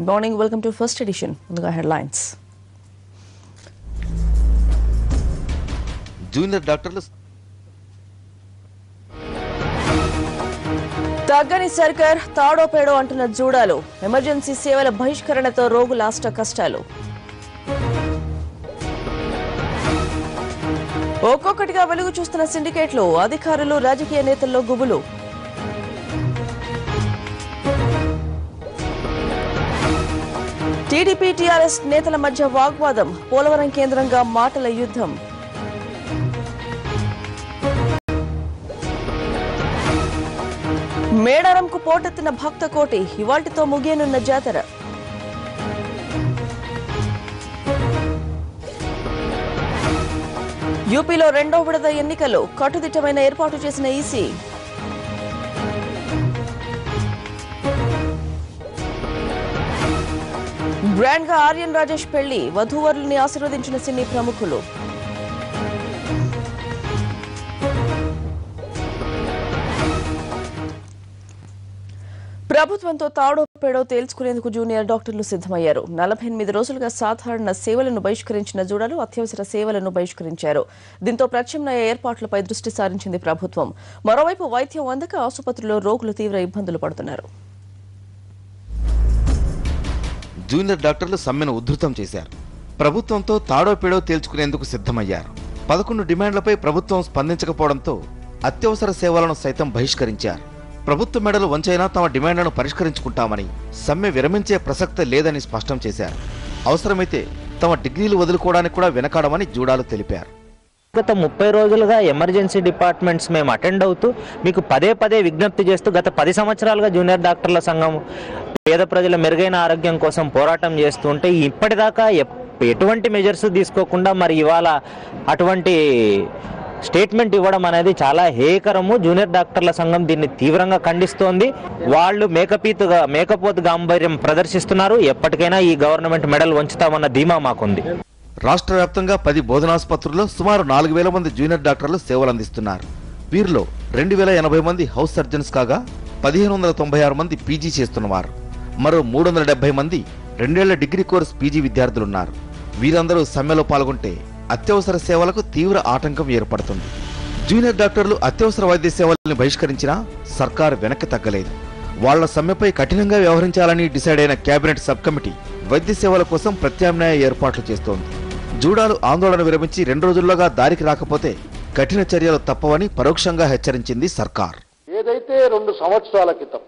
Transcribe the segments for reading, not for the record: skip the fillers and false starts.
Good morning. Welcome to First Edition. ముందుగా headlines. Junior డాక్టర్లు తగ్గని సర్కార్ తాడో పేడో అంటున్న జూడాలు ఎమర్జెన్సీ సేవల బహిష్కరణతో రోగుల అష్ట కష్టాలు. ఒక్కొక్కటిగా వెలుగు చూస్తున్న సిండికేట్లు అధికారులు రాజకీయ నేతల్లో గుబులు. టీడీపీ టీఆర్ఎస్ నేతల మధ్య వాగ్వాదం పోలవరం కేంద్రంగా మాటల యుద్ధం. మేడారంకు పోటెత్తిన భక్త కోటి ఇవాల్టితో ముగియనున్న జాతర. యూపీలో రెండో విడత ఎన్నికలు కట్టుదిట్టమైన ఏర్పాటు చేసిన ఈసీ. గ్రాండ్ గా ఆర్యన్ రాజేష్ పెళ్లి వధూవరుల్ని ఆశీర్వదించిన సినీ ప్రముఖులు. ప్రభుత్వంతో తాడో పేడో తేల్చుకునేందుకు జూనియర్ డాక్టర్లు సిద్దమయ్యారు. 48 రోజులుగా సాధారణ సేవలను బహిష్కరించిన జూడాలు అత్యవసర సేవలను బహిష్కరించారు. దీంతో ప్రత్యామ్నాయ ఏర్పాట్లపై దృష్టి సారించింది ప్రభుత్వం. మరోవైపు వైద్యం అందక ఆసుపత్రిలో రోగులు తీవ్ర ఇబ్బందులు పడుతున్నారు. జూనియర్ డాక్టర్లు సమ్మెను ఉధృతం చేశారు. ప్రభుత్వంతో తాడో పేడో తేల్చుకునేందుకు సిద్దమయ్యారు. 11 డిమాండ్లపై ప్రభుత్వం స్పందించకపోవడంతో అత్యవసర సేవలను సైతం బహిష్కరించారు. ప్రభుత్వ మెడలు వంచైనా తమ డిమాండ్లను పరిష్కరించుకుంటామని, సమ్మె విరమించే ప్రసక్తే లేదని స్పష్టం చేశారు. అవసరమైతే తమ డిగ్రీలు వదులుకోవడానికి కూడా వెనకాడమని జూడాలు తెలిపారు. గత 30 రోజులుగా ఎమర్జెన్సీ డిపార్ట్మెంట్స్ మేము అటెండ్ అవుతూ మీకు పదే విజ్ఞప్తి చేస్తూ గత 10 సంవత్సరాలుగా జూనియర్ డాక్టర్ల సంఘం పేద ప్రజల మెరుగైన ఆరోగ్యం కోసం పోరాటం చేస్తుంటే ఇప్పటిదాకా ఎటువంటి మెజర్స్ తీసుకోకుండా మరి ఇవాళ అటువంటి స్టేట్మెంట్ ఇవ్వడం అనేది చాలా హేయకరము. జూనియర్ డాక్టర్ల సంఘం దీన్ని తీవ్రంగా ఖండిస్తోంది. వాళ్ళు మేకపోతు గాంభీర్యం ప్రదర్శిస్తున్నారు. ఎప్పటికైనా ఈ గవర్నమెంట్ మెడల్ వంచుతామన్న ధీమా మాకుంది. రాష్ట్ర వ్యాప్తంగా 10 బోధనాసుపత్రుల్లో సుమారు 4000 మంది జూనియర్ డాక్టర్లు సేవలందిస్తున్నారు. వీరిలో 2080 మంది హౌస్ సర్జన్స్ కాగా 1596 మంది పీజీ చేస్తున్నవారు. మరో 370 మంది 2 ఏళ్ల డిగ్రీ కోర్స్ పీజీ విద్యార్థులున్నారు. వీరందరూ సమ్మెలో పాల్గొంటే అత్యవసర సేవలకు తీవ్ర ఆటంకం ఏర్పడుతుంది. జూనియర్ డాక్టర్లు అత్యవసర వైద్య సేవలను బహిష్కరించినా సర్కార్ వెనక్కి తగ్గలేదు. వాళ్ల సమ్మెపై కఠినంగా వ్యవహరించాలని డిసైడ్ అయిన కేబినెట్ సబ్ కమిటీ వైద్య సేవల కోసం ప్రత్యామ్నాయ ఏర్పాట్లు చేస్తోంది. జూడాలు ఆందోళన విరమించి 2 రోజుల్లోగా దారికి రాకపోతే కఠిన చర్యలు తప్పవని పరోక్షంగా హెచ్చరించింది సర్కార్. ఏదైతే 2 సంవత్సరాల క్రితం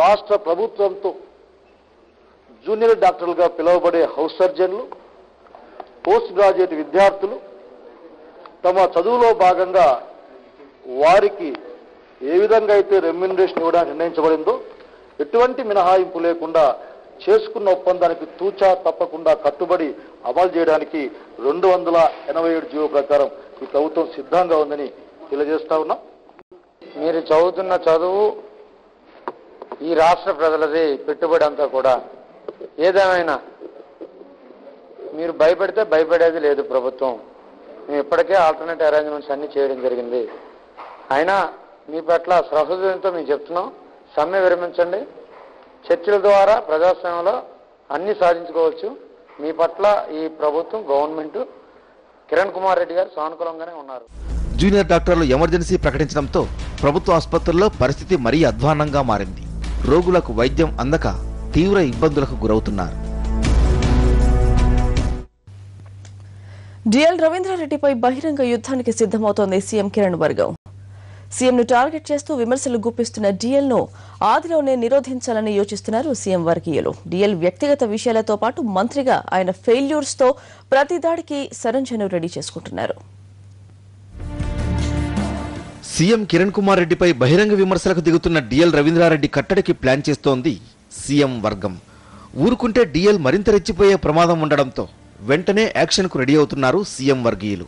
రాష్ట్ర ప్రభుత్వంతో జూనియర్ డాక్టర్లుగా పిలువబడే హౌస్ సర్జన్లు, పోస్ట్ గ్రాడ్యుయేట్ విద్యార్థులు తమ చదువులో భాగంగా వారికి ఏ విధంగా అయితే రెమ్యూనరేషన్ ఇవ్వడానికి నిర్ణయించబడిందో ఎటువంటి మినహాయింపు లేకుండా చేసుకున్న ఒప్పందానికి తూచా తప్పకుండా కట్టుబడి అమలు చేయడానికి 287 జీవో ప్రకారం ఈ ప్రభుత్వం సిద్ధంగా ఉందని తెలియజేస్తా ఉన్నాం. మీరు చదువుతున్న చదువు ఈ రాష్ట్ర ప్రజలది పెట్టుబడి అంతా కూడా. ఏదేమైనా మీరు భయపడితే భయపడేది లేదు ప్రభుత్వం. మేము ఇప్పటికే ఆల్టర్నేట్ అరేంజ్మెంట్స్ అన్ని చేయడం జరిగింది. అయినా మీ పట్ల సహృదయంతో మేము చెప్తున్నాం, సమ్మె విరమించండి. చర్చల ద్వారా ప్రజాస్వామ్యంలో అన్ని సాధించుకోవచ్చు. మీ పట్ల ఈ ప్రభుత్వం గవర్నమెంట్ కిరణ్ కుమార్ రెడ్డి గారు సానుకూలంగానే ఉన్నారు. జూనియర్ డాక్టర్లు ఎమర్జెన్సీ ప్రకటించడంతో ప్రభుత్వ ఆసుపత్రుల్లో పరిస్థితి మరీ అధ్వాన్నంగా మారింది. రోగులకు వైద్యం అందక తీవ్ర ఇబ్బందులకు గురవుతున్నారు. డిఎల్ రవీంద్రారెడ్డిపై బహిరంగ యుద్ధానికి సిద్దమవుతోంది సీఎం కిరణ్ వర్గం. సీఎంను టార్గెట్ చేస్తూ విమర్శలు గుప్పిస్తున్న డిఎల్ను ఆదిలోనే నిరోధించాలని యోచిస్తున్నారు సీఎం వర్గీయులు. డిఎల్ వ్యక్తిగత విషయాలతో పాటు మంత్రిగా ఆయన ఫెయిల్యూర్స్ తో ప్రతి దాడికి సరంజను రెడీ చేసుకుంటున్నారు. సీఎం కిరణ్ కుమార్ రెడ్డిపై బహిరంగ విమర్శలకు దిగుతున్న డిఎల్ రవీంద్రారెడ్డి కట్టడికి ప్లాన్ చేస్తోంది సీఎం వర్గం. ఊరుకుంటే డిఎల్ మరింత రెచ్చిపోయే ప్రమాదం ఉండడంతో వెంటనే యాక్షన్కు రెడీ అవుతున్నారు సీఎం వర్గీయులు.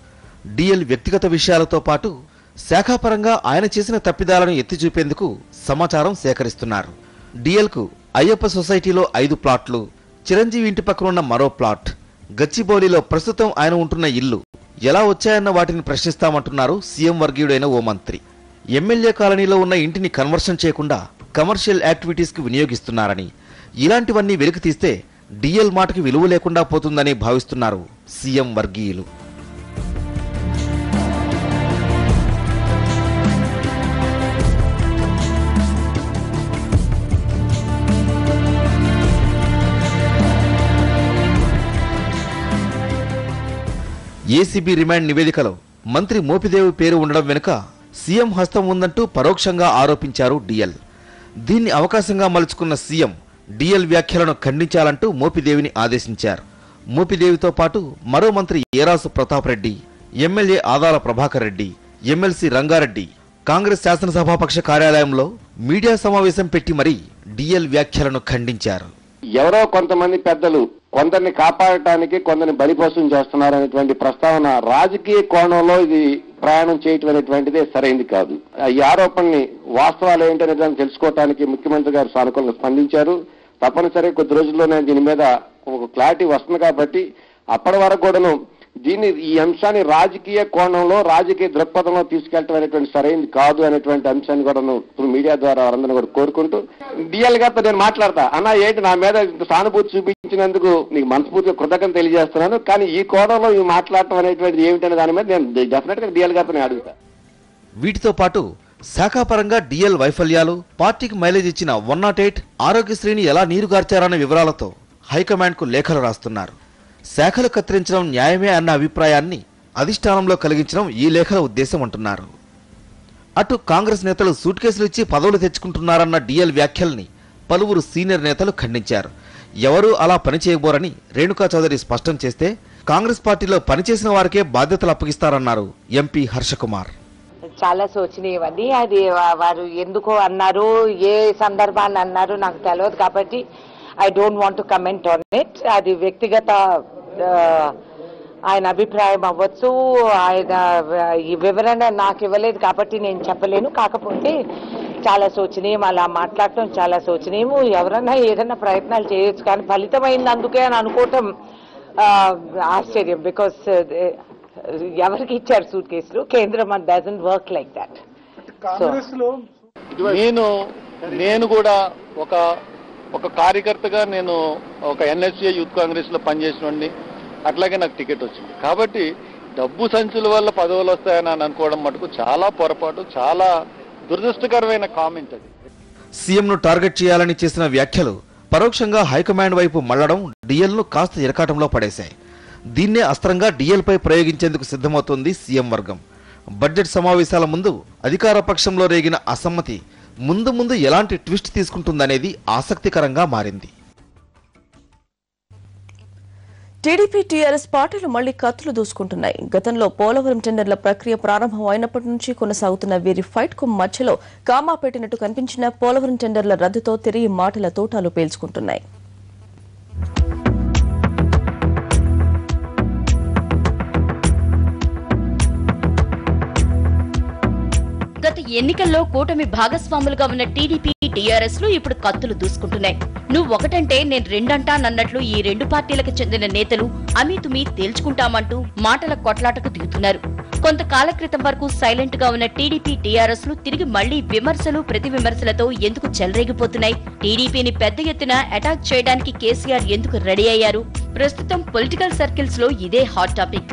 డిఎల్ వ్యక్తిగత విషయాలతో పాటు శాఖాపరంగా ఆయన చేసిన తప్పిదాలను ఎత్తి చూపేందుకు సమాచారం సేకరిస్తున్నారు. డిఎల్కు అయ్యప్ప సొసైటీలో 5 ప్లాట్లు, చిరంజీవి ఇంటి పక్కనున్న మరో ప్లాట్, గచ్చిబౌలిలో ప్రస్తుతం ఆయన ఉంటున్న ఇల్లు ఎలా వచ్చాయన్న వాటిని ప్రశ్నిస్తామంటున్నారు సీఎం వర్గీయుడైన ఓ మంత్రి. ఎమ్మెల్యే కాలనీలో ఉన్న ఇంటిని కన్వర్షన్ చేయకుండా కమర్షియల్ యాక్టివిటీస్కి వినియోగిస్తున్నారని, ఇలాంటివన్నీ వెలికి తీస్తే డిఎల్ మాటకి విలువ లేకుండా పోతుందని భావిస్తున్నారు సీఎం వర్గీయులు. ఏసీబీ రిమాండ్ నివేదికలో మంత్రి మోపిదేవి పేరు ఉండడం వెనుక సీఎం హస్తం ఉందంటూ పరోక్షంగా ఆరోపించారు డిఎల్. దీన్ని అవకాశంగా మలుచుకున్న సీఎం డిఎల్ వ్యాఖ్యలను ఖండించాలంటూ మోపిదేవిని ఆదేశించారు. మోపిదేవితో పాటు మరో మంత్రి ఏరాసు ప్రతాప్ రెడ్డి, ఎమ్మెల్యే ఆదాల ప్రభాకర్ రెడ్డి, ఎమ్మెల్సీ రంగారెడ్డి కాంగ్రెస్ శాసనసభాపక్ష కార్యాలయంలో మీడియా సమావేశం పెట్టి మరీ డిఎల్ వ్యాఖ్యలను ఖండించారు. ఎవరో కొంతమంది పెద్దలు కొందరిని కాపాడటానికి కొందరిని బలిపోసం చేస్తున్నారనేటువంటి ప్రస్తావన రాజకీయ కోణంలో ఇది ప్రయాణం చేయటం అనేటువంటిదే సరైంది కాదు. ఈ ఆరోపణని వాస్తవాలు ఏంటనే దాన్ని తెలుసుకోవడానికి ముఖ్యమంత్రి గారు సానుకూలంగా స్పందించారు. తప్పనిసరి కొద్ది రోజుల్లోనే దీని మీద ఒక క్లారిటీ వస్తుంది కాబట్టి అప్పటి వరకు కూడాను ఈ అంశాన్ని రాజకీయ కోణంలో రాజకీయ దృక్పథంలో తీసుకెళ్లడం అనేటువంటి సరైనది కాదు అనేటువంటి అంశాన్ని కూడా మీడియా ద్వారా వారందరినీ కూడా కోరుకుంటూ డిఎల్ గారితో నేను మాట్లాడతా అన్న ఏంటి నా మీద సానుభూతి చూపించినందుకు నీకు మనస్ఫూర్తిగా కృతజ్ఞత తెలియజేస్తున్నాను, కానీ ఈ కోణంలో ఇవి మాట్లాడటం అనేటువంటిది ఏమిటనే దాని మీద నేను డెఫినెట్ గా డిఎల్ గారితో నేను అడుగుతా. వీటితో పాటు శాఖాపరంగా డిఎల్ వైఫల్యాలు, పార్టీకి మైలేజ్ ఇచ్చిన 108 ఆరోగ్యశ్రీని ఎలా నీరుగార్చారన్న వివరాలతో హైకమాండ్ కు లేఖలు రాస్తున్నారు. శాఖలు కత్తిరించడం న్యాయమే అన్న అభిప్రాయాన్ని అధిష్టానంలో కలిగించడం ఈ లేఖల ఉద్దేశం అంటున్నారు. అటు కాంగ్రెస్ నేతలు సూట్ కేసులు ఇచ్చి పదవులు తెచ్చుకుంటున్నారన్న డిఎల్ వ్యాఖ్యల్ని పలువురు సీనియర్ నేతలు ఖండించారు. ఎవరూ అలా పనిచేయబోరని రేణుకా చౌదరి స్పష్టం చేస్తే కాంగ్రెస్ పార్టీలో పనిచేసిన వారికే బాధ్యతలు అప్పగిస్తారన్నారు ఎంపీ హర్షకుమార్. చాలా శోచనీయమని, అది వారు ఎందుకు అన్నారు, ఏ సందర్భాన్ని అన్నారు నాకు తెలియదు కాబట్టి I don't want to comment on it. అది వ్యక్తిగత ఆయన అభిప్రాయం అవ్వచ్చు, ఆయన ఈ వివరణ నాకు ఇవ్వలేదు కాబట్టి నేను చెప్పలేను. కాకపోతే చాలా శోచనీయం, అలా మాట్లాడటం చాలా శోచనీయం. ఎవరన్నా ఏదైనా ప్రయత్నాలు చేయొచ్చు కానీ ఫలితమైంది అందుకే అని అనుకోవటం ఆశ్చర్యం. బికాస్ ఎవరికి ఇచ్చారు సూట్ కేసులు? కేంద్రం డజంట్ వర్క్ లైక్ దాట్. నేను కూడా ఒక కార్యకర్తగా నేను ఒక ఎన్ఎస్ఏ యూత్ కాంగ్రెస్ లో పనిచేసినండి, అట్లాగే నాకు టికెట్ వచ్చింది. కాబట్టి డబ్బు సంచుల వల్ల పదవులు వస్తాయని అనుకోవడం మటుకు చాలా పొరపాటు, చాలా దురదృష్టకరమైన కామెంట్ అది. సీఎంను టార్గెట్ చేయాలని చేసిన వ్యాఖ్యలు పరోక్షంగా హైకమాండ్ వైపు మళ్లడం డిఎల్ ను కాస్త ఇరకాటంలో పడేశాయి. దీన్నే అస్త్రంగా డిఎల్ పై ప్రయోగించేందుకు సిద్ధమవుతోంది సీఎం వర్గం. బడ్జెట్ సమావేశాల ముందు అధికార పక్షంలో రేగిన అసమ్మతి ముందు ఎలాంటి ట్విస్ట్ తీసుకుంటుందనేది ఆసక్తికరంగా మారింది. టీడీపీ టీఆర్ఎస్ పార్టీలు మళ్లీ కత్తులు దూసుకుంటున్నాయి. గతంలో పోలవరం టెండర్ల ప్రక్రియ ప్రారంభం అయినప్పటి నుంచి కొనసాగుతున్న వీరి ఫైట్ కు మధ్యలో కామా పెట్టినట్టు కనిపించిన పోలవరం టెండర్ల రద్దుతో తిరిగి మాటల తోటాలు పేల్చుకుంటున్నాయి. గత ఎన్నికల్లో కూటమి భాగస్వాములుగా ఉన్న టీడీపీ టీఆర్ఎస్ లు ఇప్పుడు కత్తులు దూసుకుంటున్నాయి. నువ్వు ఒకటంటే నేను రెండంటానన్నట్లు ఈ రెండు పార్టీలకు చెందిన నేతలు అమీతుమీ తేల్చుకుంటామంటూ మాటల కొట్లాటకు దిగుతున్నారు. కొంతకాల క్రితం వరకు సైలెంట్ గా ఉన్న టీడీపీ టీఆర్ఎస్ లు తిరిగి మళ్లీ విమర్శలు ప్రతి విమర్శలతో ఎందుకు చెలరేగిపోతున్నాయి? టీడీపీని పెద్ద ఎత్తున అటాక్ చేయడానికి కేసీఆర్ ఎందుకు రెడీ అయ్యారు? ప్రస్తుతం పొలిటికల్ సర్కిల్స్ లో ఇదే హాట్ టాపిక్.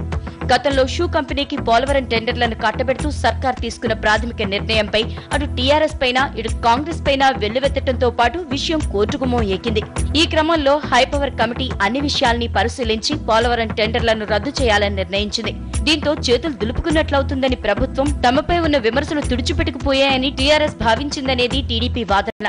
గతంలో షూ కంపెనీకి పోలవరం టెండర్లను కట్టబెడుతూ సర్కార్ తీసుకున్న ప్రాథమిక నిర్ణయంపై అటు టీఆర్ఎస్ పైన ఇటు కాంగ్రెస్ పైన వెల్లువెత్తడంతో పాటు విషయం కోర్టుకు ఎక్కింది. ఈ క్రమంలో హైపవర్ కమిటీ అన్ని విషయాల్ని పరిశీలించి పోలవరం టెండర్లను రద్దు చేయాలని నిర్ణయించింది. దీంతో చేతులు దులుపుకున్నట్లవుతుందని ప్రభుత్వం, తమపై ఉన్న విమర్శలు తుడిచిపెట్టుకుపోయాయని టీఆర్ఎస్ భావించిందనేది టీడీపీ వాదన.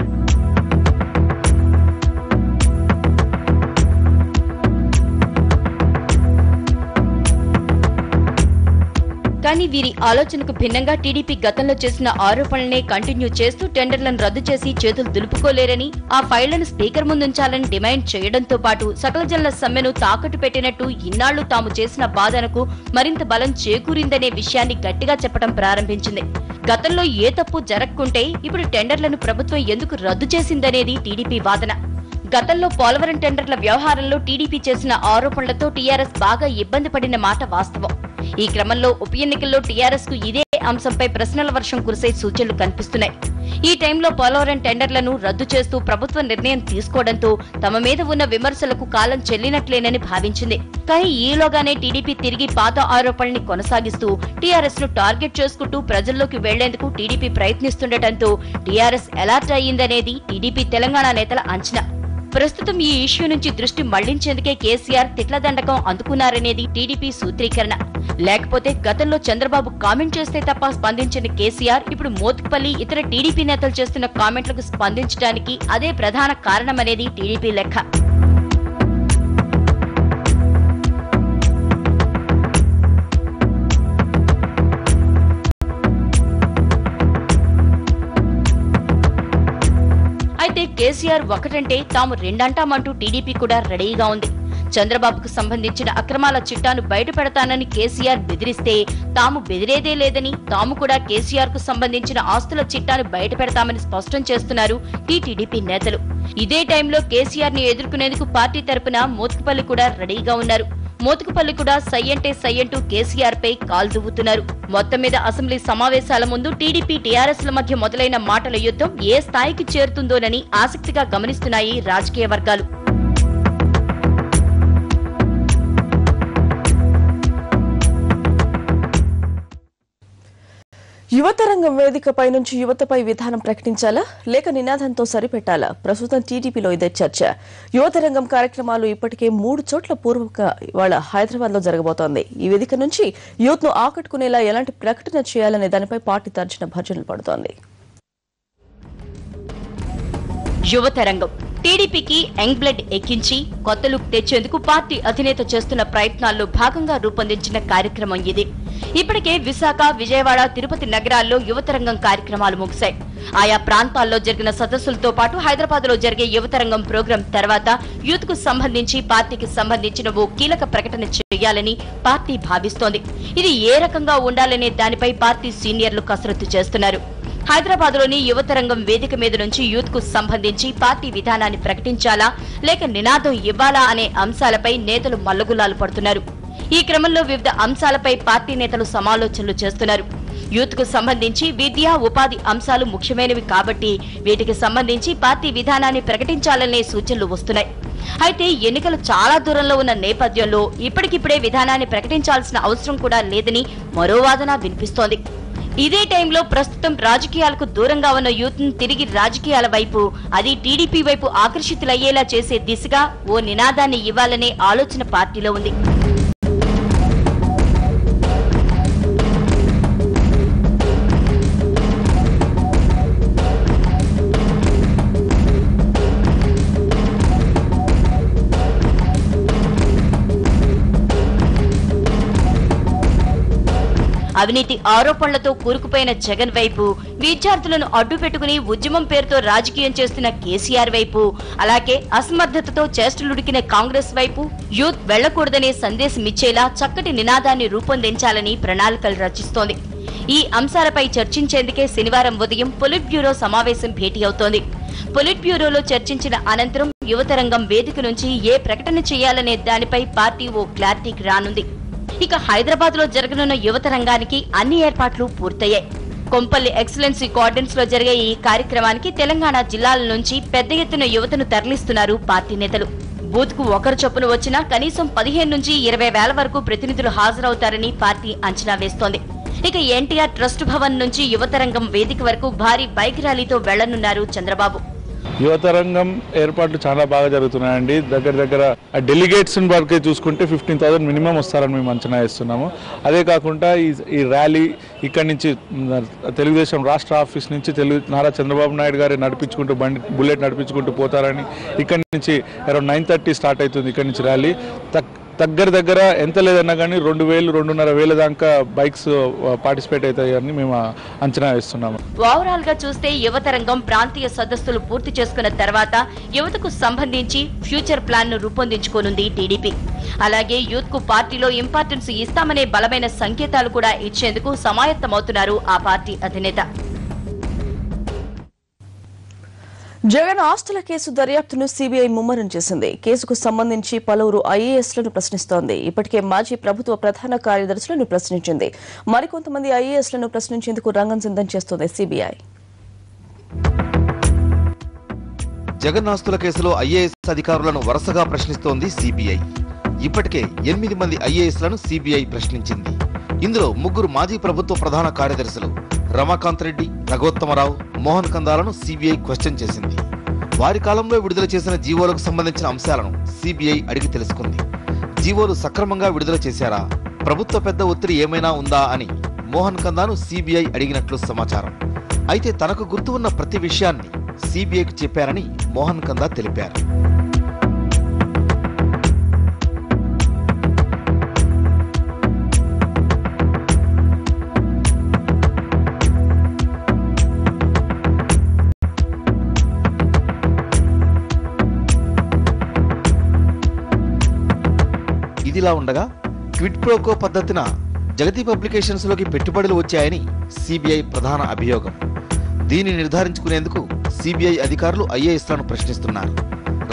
కానీ వీరి ఆలోచనకు భిన్నంగా టీడీపీ గతంలో చేసిన ఆరోపణలనే కంటిన్యూ చేస్తూ టెండర్లను రద్దు చేసి చేతులు దులుపుకోలేరని, ఆ ఫైళ్లను స్పీకర్ ముందుంచాలని డిమాండ్ చేయడంతో పాటు సకల జనుల సమ్మెను తాకట్టు పెట్టినట్టు ఇన్నాళ్లు తాము చేసిన వాదనకు మరింత బలం చేకూరిందనే విషయాన్ని గట్టిగా చెప్పడం ప్రారంభించింది. గతంలో ఏ తప్పు జరగకుంటే ఇప్పుడు టెండర్లను ప్రభుత్వం ఎందుకు రద్దు చేసిందనేది టీడీపీ వాదన. గతంలో పోలవరం టెండర్ల వ్యవహారంలో టీడీపీ చేసిన ఆరోపణలతో టీఆర్ఎస్ బాగా ఇబ్బంది పడిన మాట వాస్తవం. ఈ క్రమంలో ఉప ఎన్నికల్లో టీఆర్ఎస్ కు ఇదే అంశంపై ప్రశ్నల వర్షం కురిసే సూచనలు కనిపిస్తున్నాయి. ఈ టైంలో పోలవరం టెండర్లను రద్దు చేస్తూ ప్రభుత్వం నిర్ణయం తీసుకోవడంతో తమ మీద ఉన్న విమర్శలకు కాలం చెల్లినట్లేనని భావించింది. కానీ ఈలోగానే టీడీపీ తిరిగి పాత ఆరోపణల్ని కొనసాగిస్తూ టీఆర్ఎస్ ను టార్గెట్ చేసుకుంటూ ప్రజల్లోకి వెళ్లేందుకు టీడీపీ ప్రయత్నిస్తుండటంతో టీఆర్ఎస్ ఎలర్ట్ అయ్యిందనేది టీడీపీ తెలంగాణ నేతల అంచనా. ప్రస్తుతం ఈ ఇష్యూ నుంచి దృష్టి మళ్లించేందుకే కేసీఆర్ తిట్ల దండకం అందుకున్నారనేది టీడీపీ సూత్రీకరణ. లేకపోతే గతంలో చంద్రబాబు కామెంట్ చేస్తే తప్ప స్పందించిన కేసీఆర్ ఇప్పుడు మోత్కుపల్లి ఇతర టీడీపీ నేతలు చేస్తున్న కామెంట్లకు స్పందించడానికి అదే ప్రధాన కారణమనేది టీడీపీ లెక్క. అయితే కేసీఆర్ ఒకటంటే తాము రెండంటామంటూ టీడీపీ కూడా రెడీగా ఉంది. చంద్రబాబుకు సంబంధించిన అక్రమాల చిట్టాను బయటపెడతానని కేసీఆర్ బెదిరిస్తే తాము బెదిరేదే లేదని, తాము కూడా కేసీఆర్ కు సంబంధించిన ఆస్తుల చిట్టాను బయటపెడతామని స్పష్టం చేస్తున్నారు టీడీపీ నేతలు. ఇదే టైంలో కేసీఆర్ ని ఎదుర్కొనేందుకు పార్టీ తరపున మోత్కుపల్లి కూడా రెడీగా ఉన్నారు. మోత్కుపల్లి కూడా సై అంటే సై అంటూ కేసీఆర్ పై కాలు దువ్వుతున్నారు. మొత్తం మీద అసెంబ్లీ సమావేశాల ముందు టీడీపీ టీఆర్ఎస్ ల మధ్య మొదలైన మాటల యుద్ధం ఏ స్థాయికి చేరుతుందోనని ఆసక్తిగా గమనిస్తున్నాయి రాజకీయ వర్గాలు. యువతరంగం వేదికపై నుంచి యువతపై విధానం ప్రకటించాలా లేక నినాదంతో సరిపెట్టాలా? ప్రస్తుతం టీడీపీలో ఇదే చర్చ. యువతరంగం కార్యక్రమాలు ఇప్పటికే 3 చోట్ల పూర్వక ఇవాళ హైదరాబాద్ లో జరగబోతోంది. ఈ వేదిక నుంచి యూత్ ను ఆకట్టుకునేలా ఎలాంటి ప్రకటన చేయాలనే దానిపై పార్టీ తర్జన భర్జనలు పడుతోంది. యువతరంగం టీడీపీకి యంగ్ బ్లడ్ ఎక్కించి కొత్త లుక్ తెచ్చేందుకు పార్టీ అధినేత చేస్తున్న ప్రయత్నాల్లో భాగంగా రూపొందించిన కార్యక్రమం ఇది. ఇప్పటికే విశాఖ, విజయవాడ, తిరుపతి నగరాల్లో యువతరంగం కార్యక్రమాలు ముగిశాయి. ఆయా ప్రాంతాల్లో జరిగిన సదస్సులతో పాటు హైదరాబాద్ లో జరిగే యువతరంగం ప్రోగ్రాం తర్వాత యూత్ కు సంబంధించి పార్టీకి సంబంధించిన ఓ కీలక ప్రకటన చేయాలని పార్టీ భావిస్తోంది. ఇది ఏ రకంగా ఉండాలనే దానిపై పార్టీ సీనియర్లు కసరత్తు చేస్తున్నారు. హైదరాబాద్ లోని యువతరంగం వేదిక మీద నుంచి యూత్ కు సంబంధించి పార్టీ విధానాన్ని ప్రకటించాలా లేక నినాదం ఇవ్వాలా అనే అంశాలపై నేతలు మల్లగుల్లాలు పడుతున్నారు. ఈ క్రమంలో వివిధ అంశాలపై పార్టీ నేతలు సమాలోచనలు చేస్తున్నారు. యూత్ కు సంబంధించి విద్య, ఉపాధి అంశాలు ముఖ్యమైనవి కాబట్టి వీటికి సంబంధించి పార్టీ విధానాన్ని ప్రకటించాలనే సూచనలు వస్తున్నాయి. అయితే ఎన్నికలు చాలా దూరంలో ఉన్న నేపథ్యంలో ఇప్పటికిప్పుడే విధానాన్ని ప్రకటించాల్సిన అవసరం కూడా లేదని మరో వాదన వినిపిస్తోంది. ఇదే టైంలో ప్రస్తుతం రాజకీయాలకు దూరంగా ఉన్న యూత్ ను తిరిగి రాజకీయాల వైపు, అది టీడీపీ వైపు ఆకర్షితులయ్యేలా చేసే దిశగా ఓ నినాదాన్ని ఇవ్వాలనే ఆలోచన పార్టీలో ఉంది. అవినీతి ఆరోపణలతో కూరుకుపోయిన జగన్ వైపు, విద్యార్థులను అడ్డుపెట్టుకుని ఉద్యమం పేరుతో రాజకీయం చేస్తున్న కేసీఆర్ వైపు, అలాగే అసమర్థతతో చేష్టలుడికిన కాంగ్రెస్ వైపు యూత్ వెళ్లకూడదనే సందేశమిచ్చేలా చక్కటి నినాదాన్ని రూపొందించాలని ప్రణాళికలు రచిస్తోంది. ఈ అంశాలపై చర్చించేందుకే శనివారం ఉదయం పొలిట్ బ్యూరో సమావేశం భేటీ అవుతోంది. పొలిట్ బ్యూరోలో చర్చించిన అనంతరం యువతరంగం వేదిక నుంచి ఏ ప్రకటన చేయాలనే దానిపై పార్టీ ఓ క్లారిటీకి రానుంది. ఇక హైదరాబాద్ లో జరగనున్న యువతరంగానికి అన్ని ఏర్పాట్లు పూర్తయ్యాయి. కొంపల్లి ఎక్సలెన్సీ గార్డెన్స్ లో జరిగే ఈ కార్యక్రమానికి తెలంగాణ జిల్లాల నుంచి పెద్ద ఎత్తున యువతను తరలిస్తున్నారు పార్టీ నేతలు. బూత్ కు ఒకరు చొప్పున వచ్చినా కనీసం 15 నుంచి 20 వేల వరకు ప్రతినిధులు హాజరవుతారని పార్టీ అంచనా వేస్తోంది. ఇక ఎన్టీఆర్ ట్రస్ట్ భవన్ నుంచి యువతరంగం వేదిక వరకు భారీ బైక్ ర్యాలీతో వెళ్లనున్నారు చంద్రబాబు. యువతరంగం ఏర్పాట్లు చాలా బాగా జరుగుతున్నాయండి. దగ్గర డెలిగేట్స్ వరకే చూసుకుంటే 15,000 మినిమం వస్తారని మేము అంచనా వేస్తున్నాము. అదే కాకుండా ఈ ర్యాలీ ఇక్కడి నుంచి తెలుగుదేశం రాష్ట్ర ఆఫీస్ నుంచి నారా చంద్రబాబు నాయుడు గారు నడిపించుకుంటూ బుల్లెట్ నడిపించుకుంటూ పోతారని, ఇక్కడి నుంచి అరౌండ్ 9:30 స్టార్ట్ అవుతుంది. ఇక్కడి నుంచి ర్యాలీ దగ్గర ఎంత లేదన్నా కానీ 2,000-2,500 దాకా బైక్స్ పార్టిసిపేట్ అవుతాయని మేము అంచనా వేస్తున్నాము. ఓవరాల్ గా చూస్తే యువతరంగం ప్రాంతీయ సదస్సులు పూర్తి చేసుకున్న తర్వాత యువతకు సంబంధించి ఫ్యూచర్ ప్లాన్ ను రూపొందించుకోనుంది టీడీపీ. అలాగే యూత్ కు పార్టీలో ఇంపార్టెన్స్ ఇస్తామనే బలమైన సంకేతాలు కూడా ఇచ్చేందుకు సమాయత్తమవుతున్నారు ఆ పార్టీ అధినేత. జగన్ ఆస్తుల కేసు దర్యాప్తును సీబీఐ ముమ్మరం చేసింది. కేసుకు సంబంధించి పలువురు ఐఏఎస్లను ప్రశ్నిస్తోంది. ఇప్పటికే మాజీ ప్రభుత్వ ప్రధాన కార్యదర్శులను ప్రశ్నించింది. మరికొంతమంది ఐఏఎస్లను ప్రశ్నించేందుకు రంగం సిద్ధం చేస్తోంది సీబీఐ. జగన్ ఆస్తుల కేసులో ఐఏఎస్ అధికారులను వరుసగా ప్రశ్నిస్తోంది సీబీఐ. ఇప్పటికే 8 మంది ఐఏఎస్లను సీబీఐ ప్రశ్నించింది. ఇందులో 3 మాజీ ప్రభుత్వ ప్రధాన కార్యదర్శులు రమాకాంత్ రెడ్డి, రఘోత్తమరావు, మోహన్ కందాలను సీబీఐ క్వశ్చన్ చేసింది. వారి కాలంలో విడుదల చేసిన జీవోలకు సంబంధించిన అంశాలను సీబీఐ అడిగి తెలుసుకుంది. జీవోలు సక్రమంగా విడుదల చేశారా, ప్రభుత్వ పెద్ద ఒత్తిడి ఏమైనా ఉందా అని మోహన్ కందాను సీబీఐ అడిగినట్లు సమాచారం. అయితే తనకు గుర్తు ఉన్న ప్రతి విషయాన్ని సీబీఐకి చెప్పారని మోహన్ కందా తెలిపారు. ఇదిలా ఉండగా క్విడ్ ప్రోకో పద్ధతిన జగతి పబ్లికేషన్స్ లోకి పెట్టుబడులు వచ్చాయని సీబీఐ ప్రధాన అభియోగం. దీన్ని నిర్ధారించుకునేందుకు సీబీఐ అధికారులు ఐఏఎస్లను ప్రశ్నిస్తున్నారు.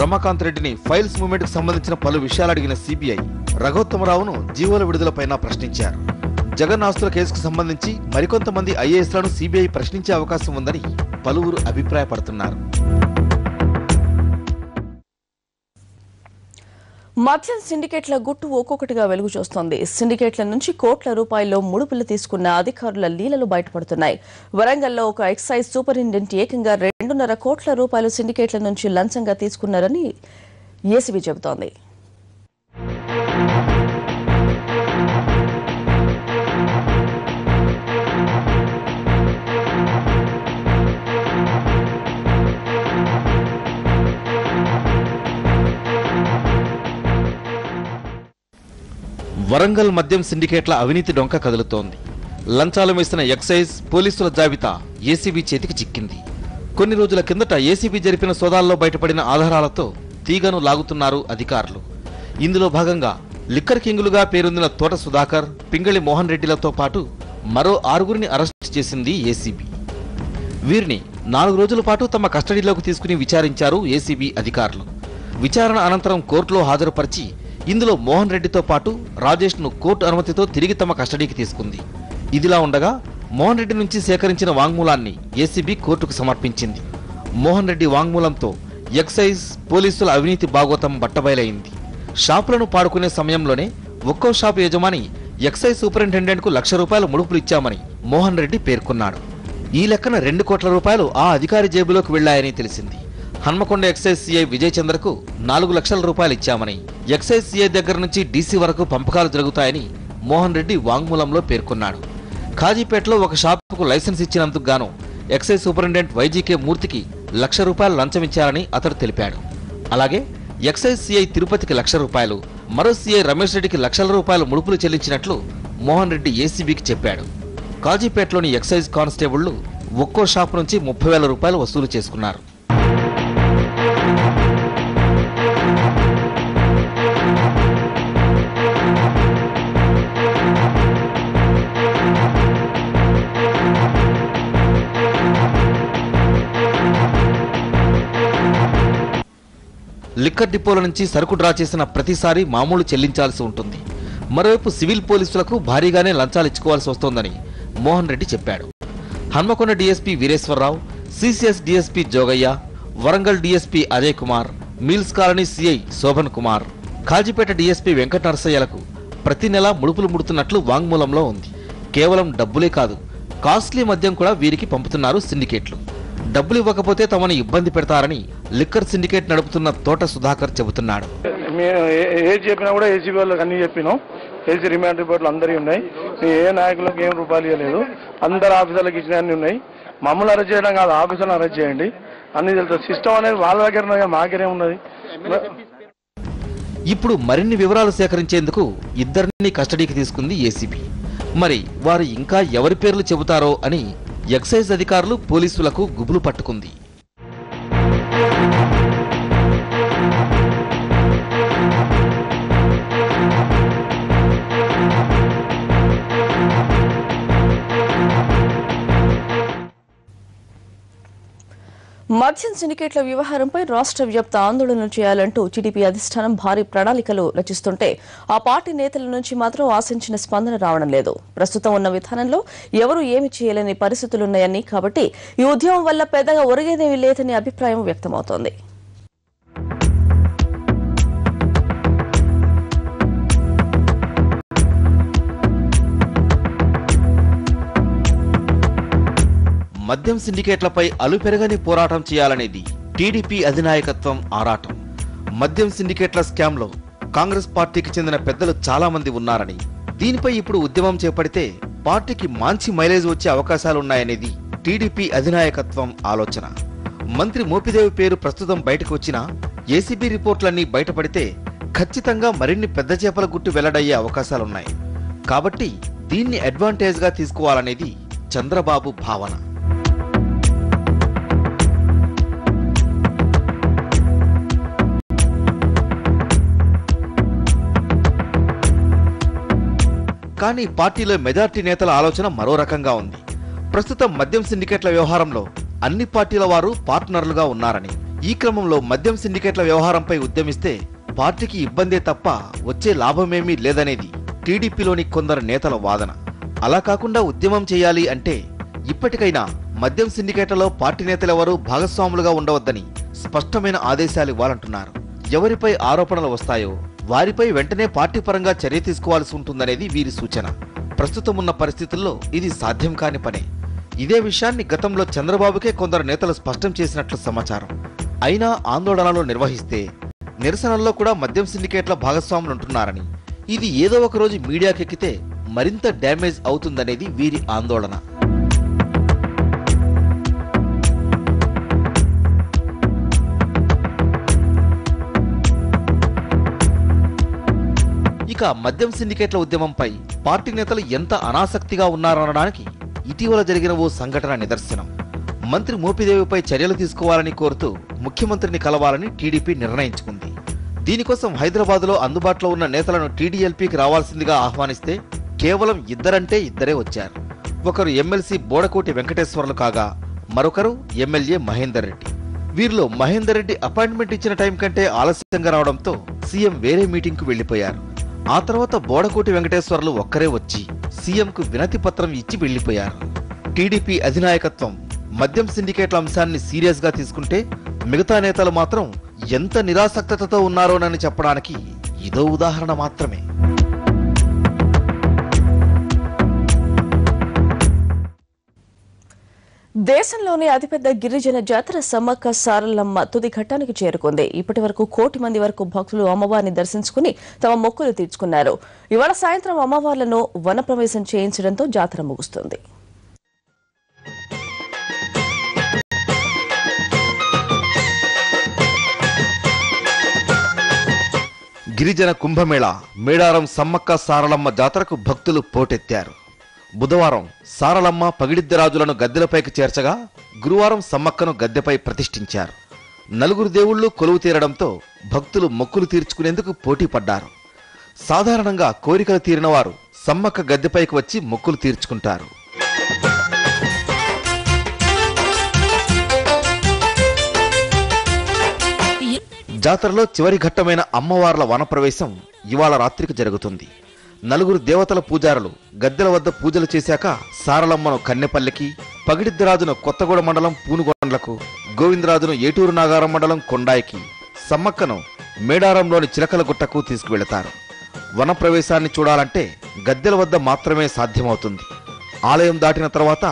రమాకాంత్ రెడ్డిని ఫైల్స్ మూవ్మెంట్ కు సంబంధించిన పలు విషయాలు అడిగిన సీబీఐ రఘోత్తమరావును జీవోల విడుదలపై ప్రశ్నించారు. జగన్ ఆస్తుల కేసుకు సంబంధించి మరికొంతమంది ఐఏఎస్లను సీబీఐ ప్రశ్నించే అవకాశం ఉందని పలువురు అభిప్రాయపడుతున్నారు. మద్యం సిండికేట్ల గుట్టు ఒక్కొక్కటిగా వెలుగు చూస్తోంది. సిండికేట్ల నుంచి కోట్ల రూపాయల్లో ముడుపులు తీసుకున్న అధికారుల లీలలు బయటపడుతున్నాయి. వరంగల్లో ఒక ఎక్సైజ్ సూపరింటెండెంట్ ఏకంగా 2.5 కోట్ల రూపాయలు సిండికేట్ల నుంచి లంచంగా తీసుకున్నారని ఏసీబీ చెబుతోంది. వరంగల్ మద్యం సిండికేట్ల అవినీతి డొంక కదులుతోంది. లంచాలు వేసిన ఎక్సైజ్ పోలీసుల జాబితా ఏసీబీ చేతికి చిక్కింది. కొన్ని రోజుల కిందట ఏసీబీ జరిపిన సోదాల్లో బయటపడిన ఆధారాలతో తీగను లాగుతున్నారు అధికారులు. ఇందులో భాగంగా లిక్కర్ కింగులుగా పేరొందిన తోట సుధాకర్, పింగళి మోహన్ రెడ్డిలతో పాటు మరో 6గురిని అరెస్టు చేసింది ఏసీబీ. వీరిని 4 రోజుల పాటు తమ కస్టడీలోకి తీసుకుని విచారించారు ఏసీబీ అధికారులు. విచారణ అనంతరం కోర్టులో హాజరుపరిచి ఇందులో మోహన్ రెడ్డితో పాటు రాజేష్ ను కోర్టు అనుమతితో తిరిగి తమ కస్టడీకి తీసుకుంది. ఇదిలా ఉండగా మోహన్ రెడ్డి నుంచి సేకరించిన వాంగ్మూలాన్ని ఏసీబీ కోర్టుకు సమర్పించింది. మోహన్ రెడ్డి వాంగ్మూలంతో ఎక్సైజ్ పోలీసుల అవినీతి భాగోతం బట్టబయలైంది. షాపులను పాడుకునే సమయంలోనే ఒక్కో షాపు యజమాని ఎక్సైజ్ సూపరింటెండెంట్ కు ₹1,00,000 ముడుపులు ఇచ్చామని మోహన్ రెడ్డి పేర్కొన్నాడు. ఈ లెక్కన 2 కోట్ల రూపాయలు ఆ అధికారి జేబులోకి వెళ్లాయని తెలిసింది. హన్మకొండ ఎక్సైజ్ సీఐ విజయ్ చంద్రకు 4 లక్షల రూపాయలు ఇచ్చామని, ఎక్సైజ్ సీఐ దగ్గర నుంచి డీసీ వరకు పంపకాలు జరుగుతాయని మోహన్ రెడ్డి వాంగ్మూలంలో పేర్కొన్నాడు. ఖాజీపేటలో ఒక షాపుకు లైసెన్స్ ఇచ్చినందుకు గాను ఎక్సైజ్ సూపరింటెండెంట్ వైజీకే మూర్తికి ₹1,00,000 లంచం ఇచ్చారని అతడు తెలిపాడు. అలాగే ఎక్సైజ్ సీఐ తిరుపతికి ₹1,00,000, మరో సీఐ రమేష్ రెడ్డికి ₹1,00,000 ముడుపులు చెల్లించినట్లు మోహన్ రెడ్డి ఏసీబీకి చెప్పాడు. ఖాజీపేటలోని ఎక్సైజ్ కానిస్టేబుళ్లు ఒక్కో షాపు నుంచి ₹30,000 వసూలు చేసుకున్నారు. లిక్కర్ డిపోల నుంచి సరుకు డ్రా చేసిన ప్రతిసారి మామూలు చెల్లించాల్సి ఉంటుంది. మరోవైపు సివిల్ పోలీసులకు భారీగానే లంచాలు ఇచ్చుకోవాల్సి వస్తోందని మోహన్ రెడ్డి చెప్పాడు. Hanamkonda DSP Veereswararao, CCS DSP Jogaiah, Warangal DSP Ajay Kumar, mills colony CI Shobhan Kumar, Kazipet DSP Venkata నరసయ్యలకు ప్రతి నెల ముడుపులు ముడుతున్నట్లు వాంగ్మూలంలో ఉంది. కేవలం డబ్బులే కాదు, కాస్ట్లీ మద్యం కూడా వీరికి పంపుతున్నారు సిండికేట్లు. డబ్బులు ఇవ్వకపోతే తమను ఇబ్బంది పెడతారని లిక్కర్ సిండికేట్ నడుపుతున్న తోట సుధాకర్ చెబుతున్నాడు. ఏది చెప్పినా కూడా ఏసీబీ వాళ్ళకి అన్ని చెప్పినాం. ఏసీ రిమాండ్ రిపోర్ట్లు అందరి ఉన్నాయి. ఏ నాయకులకు ఏం రూపాయలు ఇవ్వలేదు. అందరు ఆఫీసర్లకు ఇచ్చిన అన్ని ఉన్నాయి. మమ్మల్ని అరెస్ట్ చేయడం కాదు, ఆఫీసర్లను అరెస్ట్ చేయండి అన్ని తెలుస్తుంది. సిస్టమ్ అనేది వాళ్ళ దగ్గర ఉన్నది, మా దగ్గరే ఉన్నది. ఇప్పుడు మరిన్ని వివరాలు సేకరించేందుకు 2 కస్టడీకి తీసుకుంది ఏసీబీ. మరి వారు ఇంకా ఎవరి పేర్లు చెబుతారో అని ఎక్సైజ్ అధికారులు పోలీసులకు గుబులు పట్టుకుంది. మద్యం సిండికేట్ల వ్యవహారంపై రాష్ట్ర వ్యాప్త ఆందోళన చేయాలంటూ టీడీపీ అధిష్టానం భారీ ప్రణాళికలు రచిస్తుంటే ఆ పార్టీ నేతల నుంచి మాత్రం ఆశించిన స్పందన రావడం లేదు. ప్రస్తుతం ఉన్న విధానంలో ఎవరూ ఏమీ చేయలేని పరిస్థితులున్నాయని, కాబట్టి ఈ ఉద్యమం వల్ల పెద్దగా ఒరిగేదేమీ లేదని అభిప్రాయం వ్యక్తమవుతోంది. మద్యం సిండికేట్లపై అలుపెరగని పోరాటం చేయాలనేది టీడీపీ అధినాయకత్వం ఆరాటం. మద్యం సిండికేట్ల స్కామ్లో కాంగ్రెస్ పార్టీకి చెందిన పెద్దలు చాలా మంది ఉన్నారని, దీనిపై ఇప్పుడు ఉద్యమం చేపడితే పార్టీకి మంచి మైలేజ్ వచ్చే అవకాశాలున్నాయనేది టీడీపీ అధినాయకత్వం ఆలోచన. మంత్రి మోపిదేవి పేరు ప్రస్తుతం బయటకు వచ్చినా ఏసీబీ రిపోర్ట్లన్నీ బయటపడితే ఖచ్చితంగా మరిన్ని పెద్ద చేపల గుట్టు వెల్లడయ్యే అవకాశాలున్నాయి. కాబట్టి దీన్ని అడ్వాంటేజ్గా తీసుకోవాలనేది చంద్రబాబు భావన. కానీ పార్టీలో మెజార్టీ నేతల ఆలోచన మరో రకంగా ఉంది. ప్రస్తుతం మద్యం సిండికేట్ల వ్యవహారంలో అన్ని పార్టీల వారు పార్ట్నర్లుగా ఉన్నారని, ఈ క్రమంలో మద్యం సిండికేట్ల వ్యవహారంపై ఉద్యమిస్తే పార్టీకి ఇబ్బందే తప్ప వచ్చే లాభమేమీ లేదనేది టీడీపీలోని కొందరు నేతల వాదన. అలా కాకుండా ఉద్యమం చేయాలి అంటే ఇప్పటికైనా మద్యం సిండికేట్లలో పార్టీ నేతలెవరూ భాగస్వాములుగా ఉండవద్దని స్పష్టమైన ఆదేశాలు ఇవ్వాలంటున్నారు. ఎవరిపై ఆరోపణలు వస్తాయో వారిపై వెంటనే పార్టీ పరంగా చర్య తీసుకోవాల్సి ఉంటుందనేది వీరి సూచన. ప్రస్తుతం ఉన్న పరిస్థితుల్లో ఇది సాధ్యం కాని పనే. ఇదే విషయాన్ని గతంలో చంద్రబాబుకే కొందరు నేతలు స్పష్టం చేసినట్లు సమాచారం. అయినా ఆందోళనలు నిర్వహిస్తే నిరసనల్లో కూడా మద్యం సిండికేట్ల భాగస్వాములుంటున్నారని, ఇది ఏదో ఒక రోజు మీడియాకెక్కితే మరింత డ్యామేజ్ అవుతుందనేది వీరి ఆందోళన. ఇక మద్యం సిండికేట్ల ఉద్యమంపై పార్టీ నేతలు ఎంత అనాసక్తిగా ఉన్నారనడానికి ఇటీవల జరిగిన ఓ సంఘటన నిదర్శనం. మంత్రి మోపిదేవిపై చర్యలు తీసుకోవాలని కోరుతూ ముఖ్యమంత్రిని కలవాలని టీడీపీ నిర్ణయించుకుంది. దీనికోసం హైదరాబాద్లో అందుబాటులో ఉన్న నేతలను టీడీఎల్పీకి రావాల్సిందిగా ఆహ్వానిస్తే కేవలం ఇద్దరంటే ఇద్దరే వచ్చారు. ఒకరు ఎమ్మెల్సీ బోడకోటి వెంకటేశ్వర్లు కాగా మరొకరు ఎమ్మెల్యే మహేందర్ రెడ్డి. వీరిలో మహేందర్ రెడ్డి అపాయింట్మెంట్ ఇచ్చిన టైం కంటే ఆలస్యంగా రావడంతో సీఎం వేరే మీటింగ్కు వెళ్లిపోయారు. ఆ తర్వాత బోడకోటి వెంకటేశ్వర్లు ఒక్కరే వచ్చి సీఎంకు వినతి పత్రం ఇచ్చి వెళ్లిపోయారు. టీడీపీ అధినాయకత్వం మద్యం సిండికేట్ల అంశాన్ని సీరియస్ గా తీసుకుంటే మిగతా నేతలు మాత్రం ఎంత నిరాసక్తతతో ఉన్నారోనని చెప్పడానికి ఇదో ఉదాహరణ మాత్రమే. దేశంలోనే అతిపెద్ద గిరిజన జాతర సమ్మక్క సారలమ్మ తుది ఘట్టానికి చేరుకుంది. ఇప్పటి వరకు 1 కోటి మంది వరకు భక్తులు అమ్మవారిని దర్శించుకుని తమ మొక్కులు తీర్చుకున్నారు. ఇవాళ సాయంత్రం అమ్మవార్లను వనప్రవేశం చేయించడంతో జాతర ముగుస్తుంది. గిరిజన కుంభమేళా మేడారం సమ్మక్క సారలమ్మ జాతరకు భక్తులు పోటెత్తారు. బుధవారం సారలమ్మ పగిడిద్దరాజులను గద్దెలపైకి చేర్చగా గురువారం సమ్మక్కను గద్దెపై ప్రతిష్ఠించారు. 4 దేవుళ్లు కొలువు తీరడంతో భక్తులు మొక్కులు తీర్చుకునేందుకు పోటీ పడ్డారు. సాధారణంగా కోరికలు తీరిన వారు సమ్మక్క గద్దెపైకి వచ్చి మొక్కులు తీర్చుకుంటారు. జాతరలో చివరి ఘట్టమైన అమ్మవార్ల వనప్రవేశం ఇవాళ రాత్రికి జరుగుతుంది. 4 దేవతల పూజారులు గద్దెల వద్ద పూజలు చేశాక సారలమ్మను కన్నెపల్లికి, పగిడిద్దరాజును కొత్తగూడ మండలం పూనుగొండ్లకు, గోవిందరాజును ఏటూరు నాగారం మండలం కొండాయికి, సమ్మక్కను మేడారంలోని చిలకలగుట్టకు తీసుకువెళతారు. వనప్రవేశాన్ని చూడాలంటే గద్దెల వద్ద మాత్రమే సాధ్యమవుతుంది. ఆలయం దాటిన తర్వాత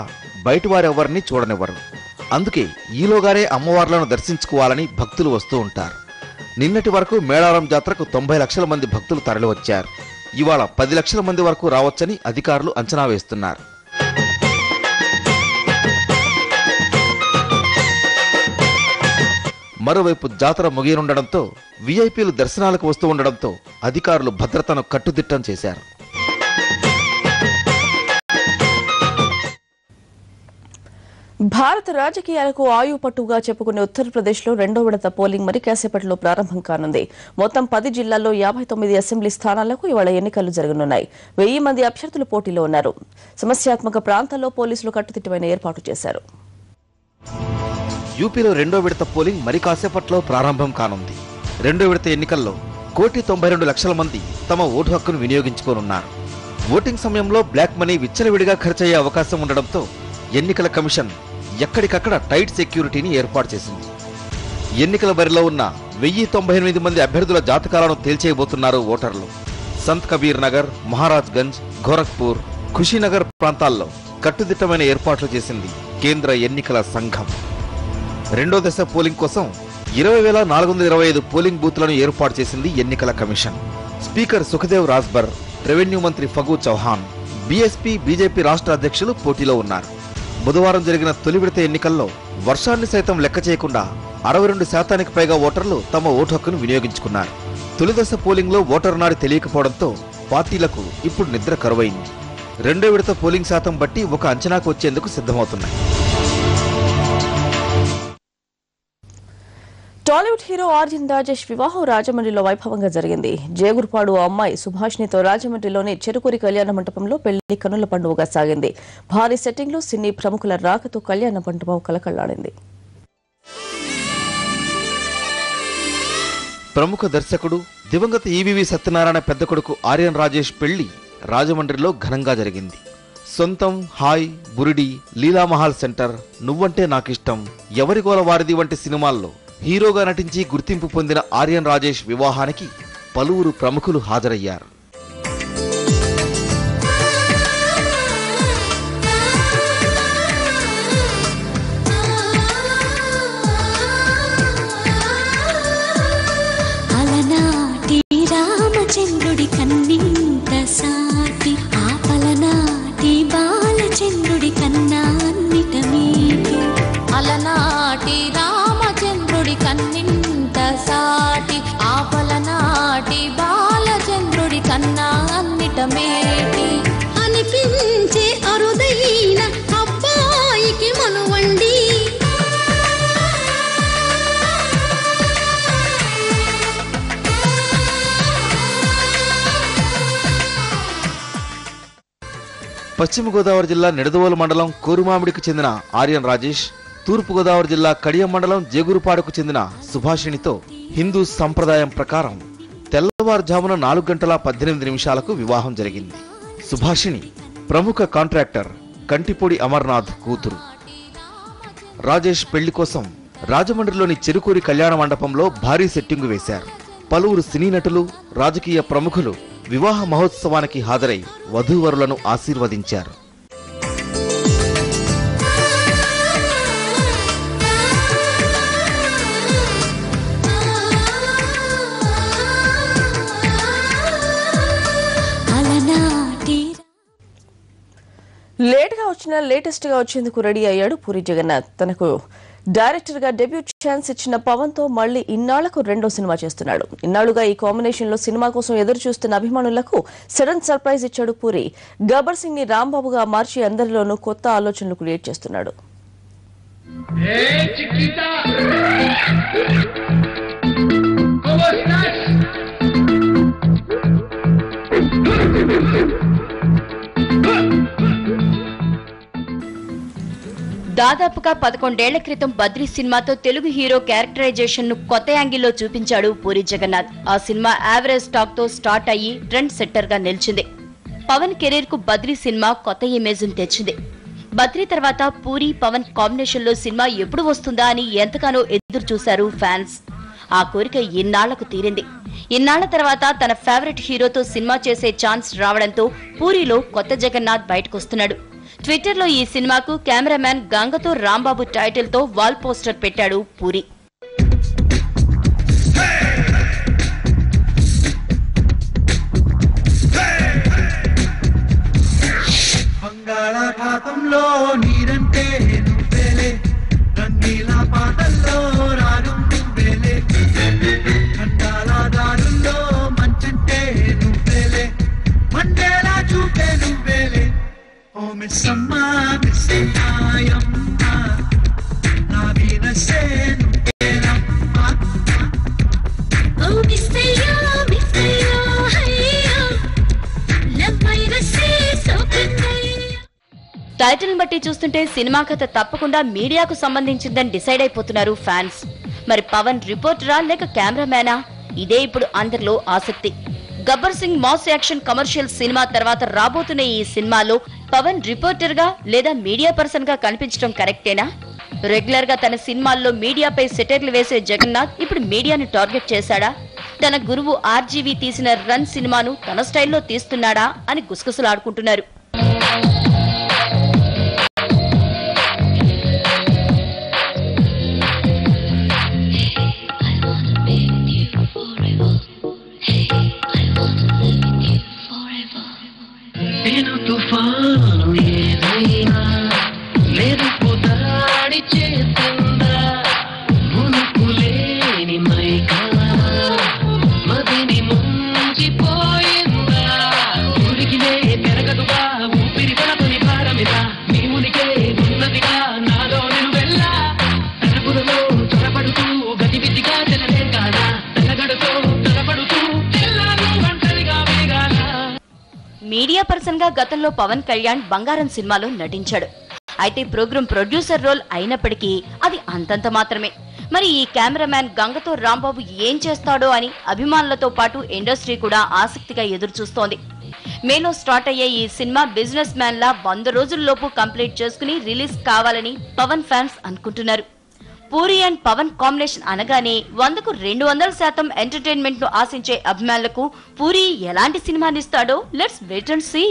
బయటి వారెవరిని చూడనివ్వరు. అందుకే ఈలోగానే అమ్మవార్లను దర్శించుకోవాలని భక్తులు వస్తూ ఉంటారు. నిన్నటి వరకు మేడారం జాతరకు 90 లక్షల మంది భక్తులు తరలివచ్చారు. ఇవాళ 10 లక్షల మంది వరకు రావచ్చని అధికారులు అంచనా వేస్తున్నారు. మరోవైపు జాతర ముగియనుండడంతో వీఐపీలు దర్శనాలకు వస్తూ ఉండడంతో అధికారులు భద్రతను కట్టుదిట్టం చేశారు. భారత రాజకీయాలకు ఆయుపట్టుగా చెప్పుకునే ఉత్తరప్రదేశ్లో 2వ విడత పోలింగ్ మరి కాసేపట్లో ప్రారంభం కానుంది. మొత్తం 10 జిల్లాల్లో 59 అసెంబ్లీ స్థానాలకు ఇవాళ ఎన్నికలు జరగనున్నాయి. 1000 మంది అభ్యర్థులు పోటీలో ఉన్నారు. సమస్యాత్మక ప్రాంతాల్లో పోలీసులు కట్టుదిట్టమైన ఏర్పాటు చేశారు. యూపీలో రెండో విడత పోలింగ్ మరి కాసేపట్లో ప్రారంభం కానుంది. రెండో విడత ఎన్నికల్లో 1,92,00,000 మంది తమ ఓటు హక్కును వినియోగించుకోనున్నారు. ఓటింగ్ సమయంలో బ్లాక్ మనీ విచ్చలవిడిగా ఖర్చయ్యే అవకాశం ఉండడంతో ఎన్నికల కమిషన్ ఎక్కడికక్కడ టైట్ సెక్యూరిటీని ఏర్పాటు చేసింది. ఎన్నికల బరిలో ఉన్న 1098 మంది అభ్యర్థుల జాతకాలను తేల్చేయబోతున్నారు ఓటర్లు. సంత్ కబీర్ నగర్, మహారాజ్ గంజ్, గోరఖ్పూర్, ఖుషీనగర్ ప్రాంతాల్లో కట్టుదిట్టమైన ఏర్పాట్లు చేసింది కేంద్ర ఎన్నికల సంఘం. రెండో దశ పోలింగ్ కోసం 20,425 పోలింగ్ బూత్లను ఏర్పాటు చేసింది ఎన్నికల commission. Speaker Sukhdev Rajbhar, revenue మంత్రి ఫగు చౌహాన్, బీఎస్పీ, బీజేపీ రాష్ట్ర అధ్యక్షులు పోటీలో ఉన్నారు. బుధవారం జరిగిన తొలి విడత ఎన్నికల్లో వర్షాన్ని సైతం లెక్క చేయకుండా 62% పైగా ఓటర్లు తమ ఓటు హక్కును వినియోగించుకున్నారు. తొలి దశ పోలింగ్లో ఓటరు నాడి తెలియకపోవడంతో పార్టీలకు ఇప్పుడు నిద్ర కరువైంది. రెండో విడత పోలింగ్ శాతం బట్టి ఒక అంచనాకు వచ్చేందుకు సిద్ధమవుతున్నాయి. టాలీవుడ్ హీరో ఆర్యన్ రాజేష్ వివాహం రాజమండ్రిలో వైభవంగా జరిగింది. జేగురుపాడు అమ్మాయి సుభాష్నితో రాజమండ్రిలోని చెరుకూరి కళ్యాణ మంటపంలో పెళ్లి కనుల పండుగగా సాగింది. భారీ సెట్టింగ్లో సినీ ప్రముఖుల రాకతో కళ్యాణ మంటపం కలకళ్లాడింది. ప్రముఖ దర్శకుడు దివంగత ఈవీవి సత్యనారాయణ పెద్ద కొడుకు ఆర్యన్ రాజేష్ పెళ్లి రాజమండ్రిలో ఘనంగా జరిగింది. సొంతం, హాయ్, బురిడి, లీలామహాల్ సెంటర్, నువ్వంటే నాకిష్టం, ఎవరిగోల వారిది వంటి సినిమాల్లో హీరోగా నటించి గుర్తింపు పొందిన ఆర్యన్ రాజేష్ వివాహానికి పలువురు ప్రముఖులు హాజరయ్యారు. అలనాటి రామచంద్రుడి కన్నింత సాటి, ఆ పలనాటి బాలచంద్రుడి కన్నా అన్నిట మీటి. అలనాటి రామచంద్రుడి కన్నింత సాటి, ఆ పలనాటి బాలచంద్రుడి కన్నా అన్నిట మేటి. అనిపించే అరుదైన అబ్బాయికి మనువండి. పశ్చిమ గోదావరి జిల్లా నిడదవోలు మండలం కోరుమామిడికి చెందిన ఆర్యన్ రాజేష్, తూర్పు గోదావరి జిల్లా కడియం మండలం జేగురుపాడుకు చెందిన సుభాషిణితో హిందూ సంప్రదాయం ప్రకారం తెల్లవారుజామున 4:18 వివాహం జరిగింది. సుభాషిణి ప్రముఖ కాంట్రాక్టర్ కంటిపొడి అమర్నాథ్ కూతురు. రాజేష్ పెళ్లి కోసం రాజమండ్రిలోని చెరుకూరి కళ్యాణ మండపంలో భారీ సెట్టింగు వేశారు. పలువురు సినీ నటులు, రాజకీయ ప్రముఖులు వివాహ మహోత్సవానికి హాజరై వధూవరులను ఆశీర్వదించారు. లేట్గా వచ్చిన లేటెస్ట్ గా వచ్చేందుకు రెడీ అయ్యాడు పూరి జగన్నాథ్. తనకు డైరెక్టర్ గా డెబ్యూ ఛాన్స్ ఇచ్చిన పవన్ తో మళ్లీ ఇన్నాళ్లకు రెండో సినిమా చేస్తున్నాడు. ఇన్నాళ్లుగా ఈ కాంబినేషన్ లో సినిమా కోసం ఎదురు చూస్తున్న అభిమానులకు సడన్ సర్ప్రైజ్ ఇచ్చాడు పూరి. గబ్బర్ సింగ్ ని రాంబాబుగా మార్చి అందరిలోనూ కొత్త ఆలోచనలు క్రియేట్ చేస్తున్నాడు. దాదాపుగా 11 ఏళ్ల క్రితం బద్రీ సినిమాతో తెలుగు హీరో క్యారెక్టరైజేషన్ ను కొత్త యాంగిల్లో చూపించాడు పూరి జగన్నాథ్. ఆ సినిమా యావరేజ్ టాక్ తో స్టార్ట్ అయ్యి ట్రెండ్ సెట్టర్ గా నిలిచింది. పవన్ కెరీర్ కు బద్రీ సినిమా కొత్త ఇమేజ్ ను తెచ్చింది. బద్రీ తర్వాత పూరి, పవన్ కాంబినేషన్ లో సినిమా ఎప్పుడు వస్తుందా అని ఎంతగానో ఎదురు చూశారు ఫ్యాన్స్. ఆ కోరిక ఇన్నాళ్లకు తీరింది. ఇన్నాళ్ల తర్వాత తన ఫేవరెట్ హీరోతో సినిమా చేసే ఛాన్స్ రావడంతో పూరిలో కొత్త జగన్నాథ్ బయటకొస్తున్నాడు. ట్విట్టర్ లో ఈ సినిమాకు కెమెరామ్యాన్ గంగతో రాంబాబు టైటిల్ తో వాల్ పోస్టర్ పెట్టాడు పూరి. బంగాళాఖాతంలో నీరంటే నువ్వేలే, రంగీల పాటల్లో రాగం నువ్వేలే, ఖండాల దారుల్లో మంచంటే నువ్వేలే, మండేలా చూపే నువ్వేలే. ఓ మిస్సమ్మా మిస్సమ్మాయమ్మా నా వీరసే నువ్వేనమ్మా. ఓ మిస్సయ్యో మిస్సయ్యో హయ్యో లవ్వైరసే సోకన్నయ్య. టైటిల్ బట్టి చూస్తుంటే సినిమా కథ తప్పకుండా మీడియాకు సంబంధించిందని డిసైడ్ అయిపోతున్నారు ఫ్యాన్స్. మరి పవన్ రిపోర్టరా లేక కెమెరామ్యానా? ఇదే ఇప్పుడు అందరిలో ఆసక్తి. Gabbar Singh mass action commercial cinema తర్వాత రాబోతున్న ఈ సినిమాలో పవన్ రిపోర్టర్ గా లేదా మీడియా పర్సన్ గా కనిపించడం కరెక్టేనా? రెగ్యులర్ గా తన సినిమాల్లో మీడియాపై సెటైర్లు వేసే జగన్నాథ్ ఇప్పుడు మీడియాను టార్గెట్ చేశాడా? తన గురువు ఆర్జీవి తీసిన రన్ సినిమాను తన స్టైల్లో తీస్తున్నాడా అని గుసగుసలాడుకుంటున్నారు. తుఫాను ఏదైనా మెరుపు దాడి చేస్తుందా మునుకులేని మైకా మదిని ముంచిపోయిందా ఉరికినే పెరగదుగా ఊపిరి పడపని భారమిదా నీ ఉనికే ఉన్నదిగా నాలో నేను వెళ్ళా తలపులలో త్వరపడుతూ గతివిధిగా తెలలే కాదా తలగడుతో తలపడుతూ తెల్లాను ఒంటరిగా వేగాల. మీడియా పర్సన్ గా గతంలో పవన్ కళ్యాణ్ బంగారం సినిమాలో నటించాడు. అయితే ప్రోగ్రామ్ ప్రొడ్యూసర్ రోల్ అయినప్పటికీ అది అంతంత మాత్రమే. మరి ఈ కెమెరామ్యాన్ గంగతో రాంబాబు ఏం చేస్తాడో అని అభిమానులతో పాటు ఇండస్ట్రీ కూడా ఆసక్తిగా ఎదురుచూస్తోంది. మేలో స్టార్ట్ అయ్యే ఈ సినిమా బిజినెస్ మ్యాన్ లా 100 రోజుల్లోపు కంప్లీట్ చేసుకుని రిలీజ్ కావాలని పవన్ ఫ్యాన్స్ అనుకుంటున్నారు. పూరి అండ్ పవన్ కాంబినేషన్ అనగానే 100కు 200% ఎంటర్టైన్మెంట్ ను ఆశించే అభిమానులకు పూరి ఎలాంటి సినిమానిస్తాడో లెట్స్ వెయిట్ అండ్ సీ.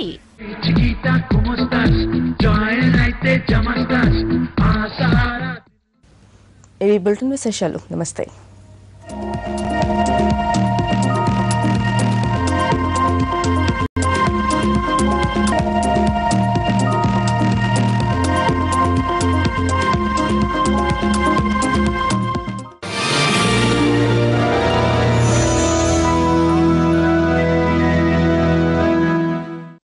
ఇవి బులెటిన్ విశేషాలు. నమస్తే.